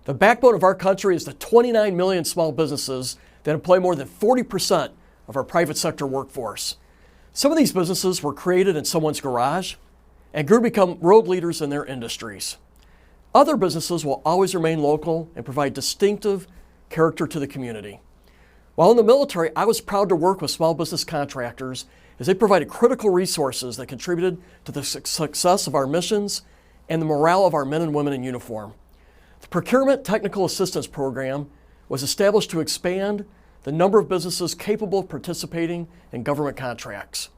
The backbone of our country is the 29 million small businesses that employ more than 40% of our private sector workforce. Some of these businesses were created in someone's garage and grew to become world leaders in their industries. Other businesses will always remain local and provide distinctive character to the community. While in the military, I was proud to work with small business contractors as they provided critical resources that contributed to the success of our missions and the morale of our men and women in uniform. The Procurement Technical Assistance Program was established to expand the number of businesses capable of participating in government contracts.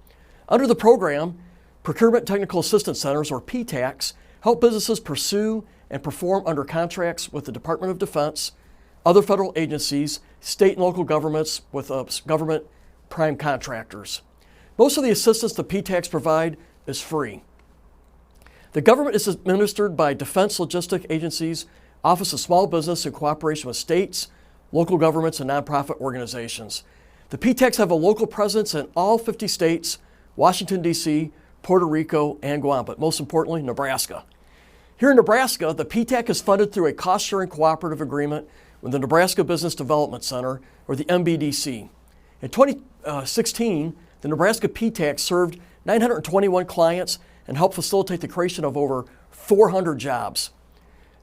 Under the program, Procurement Technical Assistance Centers, or PTACs, help businesses pursue and perform under contracts with the Department of Defense, other federal agencies, state and local governments with government prime contractors. Most of the assistance the PTACs provide is free. The government is administered by Defense Logistic Agency's Office of Small Business in cooperation with states, local governments, and nonprofit organizations. The PTACs have a local presence in all 50 states, Washington, D.C., Puerto Rico, and Guam, but most importantly, Nebraska. Here in Nebraska, the PTAC is funded through a cost-sharing cooperative agreement with the Nebraska Business Development Center, or the NBDC. In 2016, the Nebraska PTAC served 921 clients and helped facilitate the creation of over 400 jobs.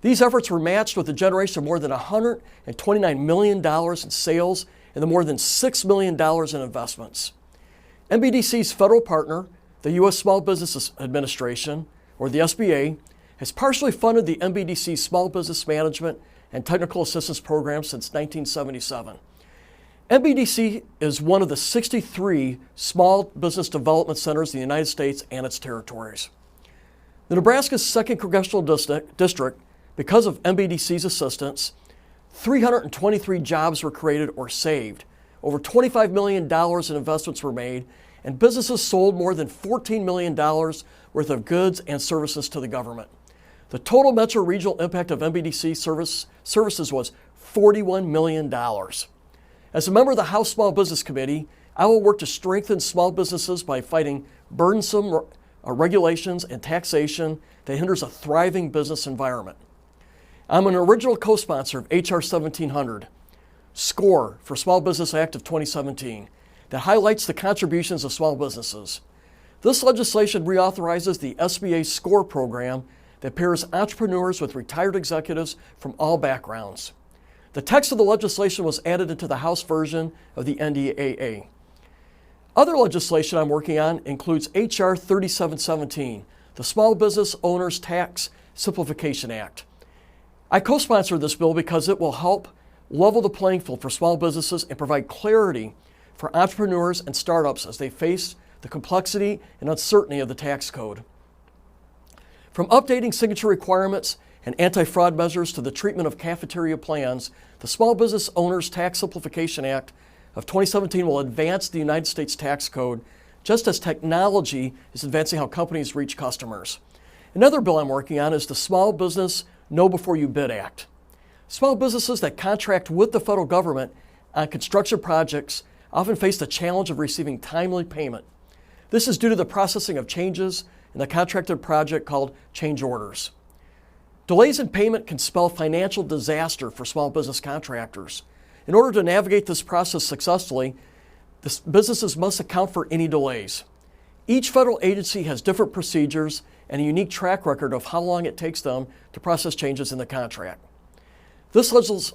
These efforts were matched with the generation of more than $129 million in sales and the more than $6 million in investments. NBDC's federal partner, the U.S. Small Business Administration, or the SBA, has partially funded the NBDC Small Business Management and Technical Assistance Program since 1977. NBDC is one of the 63 small business development centers in the United States and its territories. The Nebraska's 2nd Congressional District, because of NBDC's assistance, 323 jobs were created or saved, over $25 million in investments were made, and businesses sold more than $14 million worth of goods and services to the government. The total metro regional impact of NBDC services was $41 million. As a member of the House Small Business Committee, I will work to strengthen small businesses by fighting burdensome regulations and taxation that hinders a thriving business environment. I'm an original co-sponsor of H.R. 1700, SCORE for Small Business Act of 2017, that highlights the contributions of small businesses. This legislation reauthorizes the SBA SCORE program that pairs entrepreneurs with retired executives from all backgrounds. The text of the legislation was added into the House version of the NDAA. Other legislation I'm working on includes H.R. 3717, the Small Business Owners Tax Simplification Act. I co-sponsored this bill because it will help level the playing field for small businesses and provide clarity for entrepreneurs and startups as they face the complexity and uncertainty of the tax code. From updating signature requirements and anti-fraud measures to the treatment of cafeteria plans, the Small Business Owners Tax Simplification Act of 2017 will advance the United States tax code just as technology is advancing how companies reach customers. Another bill I'm working on is the Small Business Know Before You Bid Act. Small businesses that contract with the federal government on construction projects often face the challenge of receiving timely payment. This is due to the processing of changes in the contracted project called change orders. Delays in payment can spell financial disaster for small business contractors. In order to navigate this process successfully, businesses must account for any delays. Each federal agency has different procedures and a unique track record of how long it takes them to process changes in the contract. This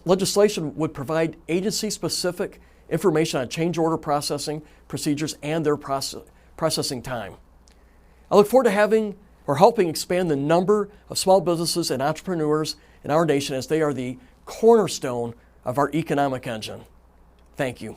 legislation would provide agency-specific information on change order processing procedures and their processing time. I look forward to helping expand the number of small businesses and entrepreneurs in our nation as they are the cornerstone of our economic engine. Thank you.